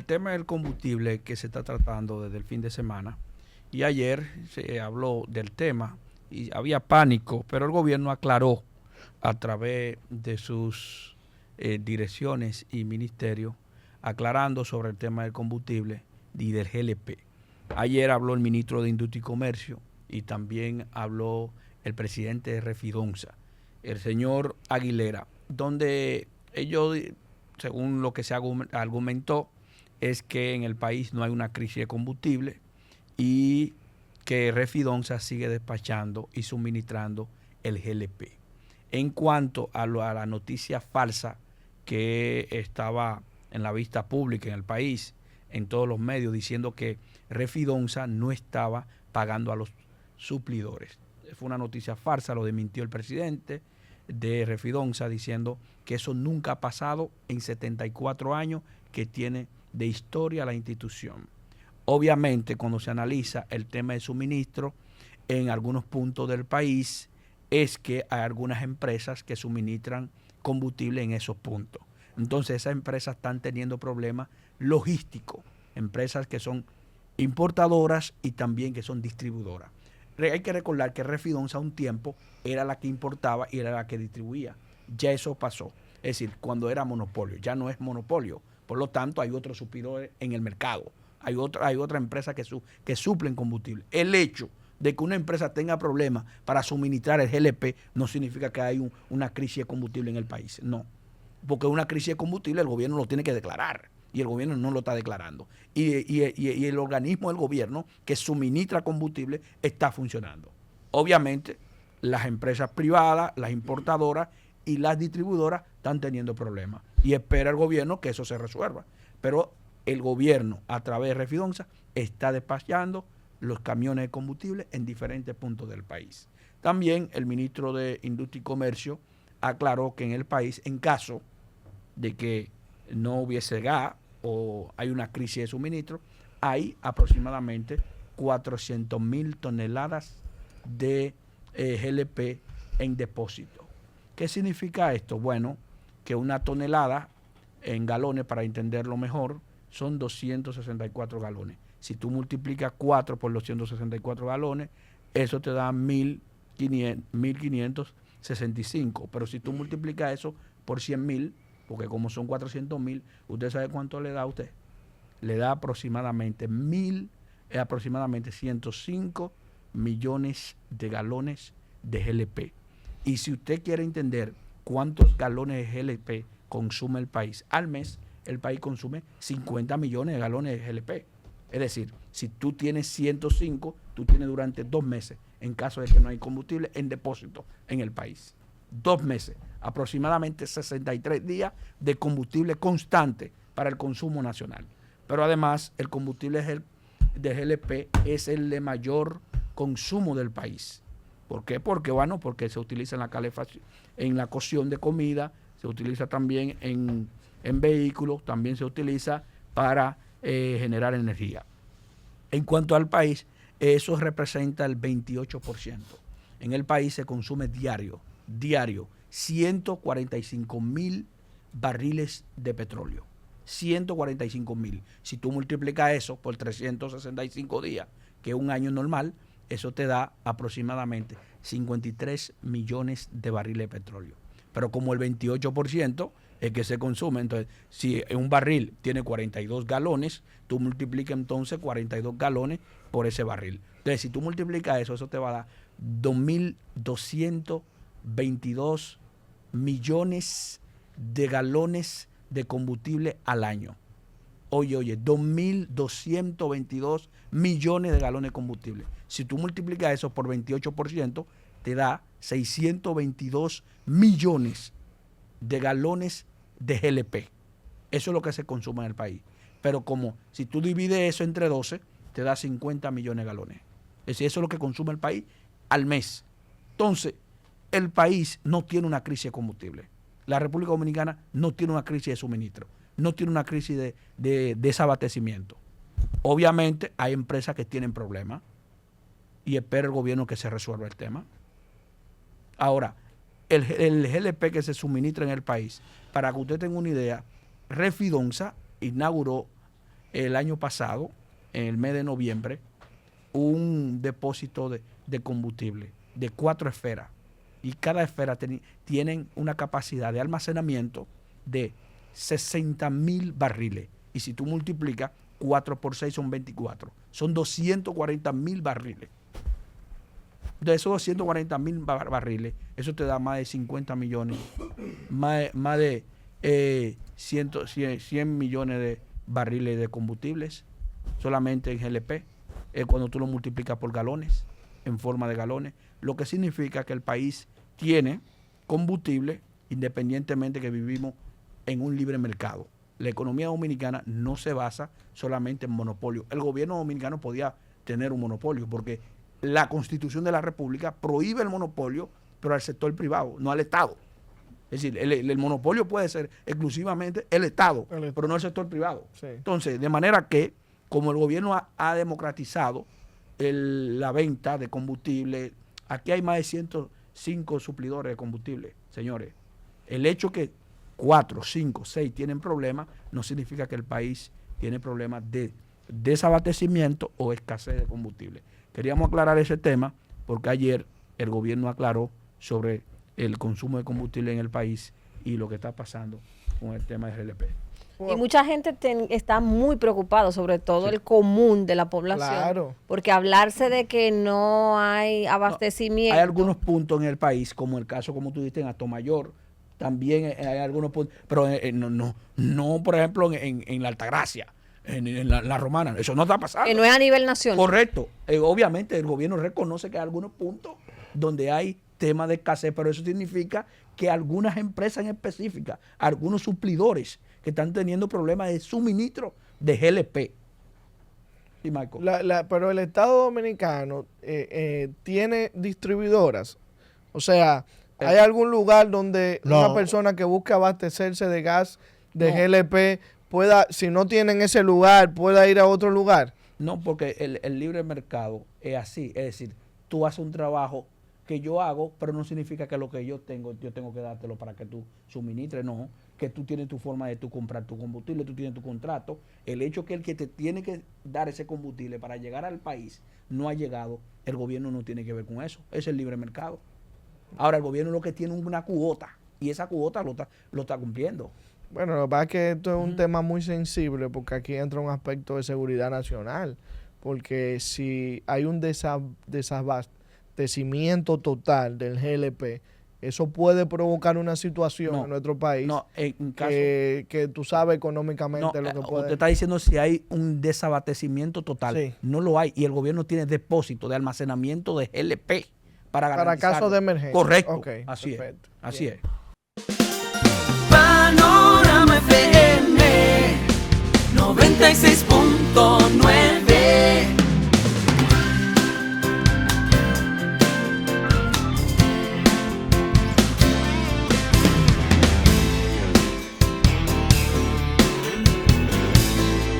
el tema del combustible que se está tratando desde el fin de semana, y ayer se habló del tema y había pánico, pero el gobierno aclaró a través de sus direcciones y ministerios, aclarando sobre el tema del combustible y del GLP. Ayer habló el ministro de Industria y Comercio y también habló el presidente de Refidonza, el señor Aguilera, donde ellos, según lo que se argumentó, es que en el país no hay una crisis de combustible y que Refidonza sigue despachando y suministrando el GLP. En cuanto a la noticia falsa que estaba en la vista pública en el país, en todos los medios, diciendo que Refidonza no estaba pagando a los suplidores. Fue una noticia falsa, lo desmintió el presidente de Refidonza diciendo que eso nunca ha pasado en 74 años que tiene de historia la institución. Obviamente, cuando se analiza el tema de suministro en algunos puntos del país, es que hay algunas empresas que suministran combustible en esos puntos. Entonces, esas empresas están teniendo problemas logísticos, empresas que son importadoras y también que son distribuidoras. Hay que recordar que Refidonza a un tiempo era la que importaba y era la que distribuía. Ya eso pasó. Es decir, cuando era monopolio, ya no es monopolio. Por lo tanto, hay otros suplidores en el mercado. Hay otra empresa que suplen combustible. El hecho de que una empresa tenga problemas para suministrar el GLP no significa que hay una crisis de combustible en el país. No. Porque una crisis de combustible el gobierno lo tiene que declarar. Y el gobierno no lo está declarando. Y el organismo del gobierno que suministra combustible está funcionando. Obviamente, las empresas privadas, las importadoras y las distribuidoras están teniendo problemas. Y espera el gobierno que eso se resuelva. Pero el gobierno, a través de Refidonza, está despachando los camiones de combustible en diferentes puntos del país. También el ministro de Industria y Comercio aclaró que en el país, en caso de que no hubiese gas o hay una crisis de suministro, hay aproximadamente 400,000 toneladas de GLP en depósito. ¿Qué significa esto? Bueno, que una tonelada en galones, para entenderlo mejor, son 264 galones. Si tú multiplicas 4 por 264 galones, eso te da 1,565. Pero si tú multiplicas eso por 100,000, porque como son 400,000, ¿usted sabe cuánto le da a usted? Le da aproximadamente 105 millones de galones de GLP. Y si usted quiere entender cuántos galones de GLP consume el país al mes, el país consume 50 millones de galones de GLP. Es decir, si tú tienes 105, tú tienes durante 2 meses, en caso de que no hay combustible, en depósito en el país. 2 meses, aproximadamente 63 días de combustible constante para el consumo nacional. Pero además, el combustible de GLP es el de mayor consumo del país. ¿Por qué? Porque se utiliza en la calefacción, en la cocción de comida, se utiliza también en vehículos, también se utiliza para generar energía. En cuanto al país, eso representa el 28%. En el país se consume diario 145,000 barriles de petróleo. 145,000. Si tú multiplicas eso por 365 días, que es un año normal, eso te da aproximadamente 53 millones de barriles de petróleo. Pero como el 28% es que se consume, entonces si un barril tiene 42 galones, tú multiplicas entonces 42 galones por ese barril. Entonces si tú multiplicas eso te va a dar 2,222 millones de galones de combustible al año. Oye, 2,222 millones de galones de combustible. Si tú multiplicas eso por 28%, te da 622 millones de galones de GLP. Eso es lo que se consume en el país. Pero como si tú divides eso entre 12, te da 50 millones de galones. Es decir, eso es lo que consume el país al mes. Entonces, el país no tiene una crisis de combustible. La República Dominicana no tiene una crisis de suministro. No tiene una crisis de desabastecimiento. Obviamente hay empresas que tienen problemas y espera el gobierno que se resuelva el tema. Ahora, el GLP que se suministra en el país, para que usted tenga una idea, Refidonza inauguró el año pasado, en el mes de noviembre, un depósito de combustible de 4 esferas. Y cada esfera tienen una capacidad de almacenamiento de 60,000 barriles. Y si tú multiplicas 4 por 6 son 24. Son 240,000 barriles. De esos 240,000 barriles, eso te da más de 50 millones, más de 100 millones de barriles de combustibles, solamente en GLP, cuando tú lo multiplicas por galones, en forma de galones, lo que significa que el país tiene combustible independientemente que vivimos en un libre mercado. La economía dominicana no se basa solamente en monopolio. El gobierno dominicano podía tener un monopolio porque la Constitución de la República prohíbe el monopolio, pero al sector privado, no al Estado. Es decir, el monopolio puede ser exclusivamente el Estado, pero no el sector privado. Sí. Entonces, de manera que, como el gobierno ha democratizado la venta de combustible, aquí hay más de 105 suplidores de combustible, señores. El hecho que 4, 5, 6 tienen problemas no significa que el país tiene problemas de desabastecimiento o escasez de combustible. Queríamos aclarar ese tema porque ayer el gobierno aclaró sobre el consumo de combustible en el país y lo que está pasando con el tema de GLP. Y mucha gente está muy preocupada, sobre todo el común de la población. Claro. Porque hablarse de que no hay abastecimiento. No, hay algunos puntos en el país, como el caso, como tú dijiste, en Atomayor, también hay algunos puntos, pero no por ejemplo, en la Altagracia. En la Romana, eso no está pasando. Que no es a nivel nacional. Correcto. Obviamente el gobierno reconoce que hay algunos puntos donde hay temas de escasez, pero eso significa que algunas empresas en específica, algunos suplidores que están teniendo problemas de suministro de GLP. ¿Sí, Michael? Pero el Estado Dominicano tiene distribuidoras. O sea, ¿hay algún lugar donde una persona que busque abastecerse de gas de GLP pueda, si no tiene en ese lugar, pueda ir a otro lugar? No, porque el libre mercado es así. Es decir, tú haces un trabajo que yo hago, pero no significa que lo que yo tengo que dártelo para que tú suministres. No, que tú tienes tu forma de tú comprar tu combustible, tú tienes tu contrato. El hecho que el que te tiene que dar ese combustible para llegar al país no ha llegado, el gobierno no tiene que ver con eso. Es el libre mercado. Ahora, el gobierno lo que tiene es una cuota, y esa cuota lo está cumpliendo. Bueno, lo que pasa es que esto es un tema muy sensible porque aquí entra un aspecto de seguridad nacional, porque si hay un desabastecimiento total del GLP, eso puede provocar una situación en nuestro país que tú sabes económicamente lo que puede. Usted está diciendo si hay un desabastecimiento total. Sí. No lo hay, y el gobierno tiene depósito de almacenamiento de GLP para casos de emergencia. Correcto, así perfecto. Así es. Panorama FM 96.9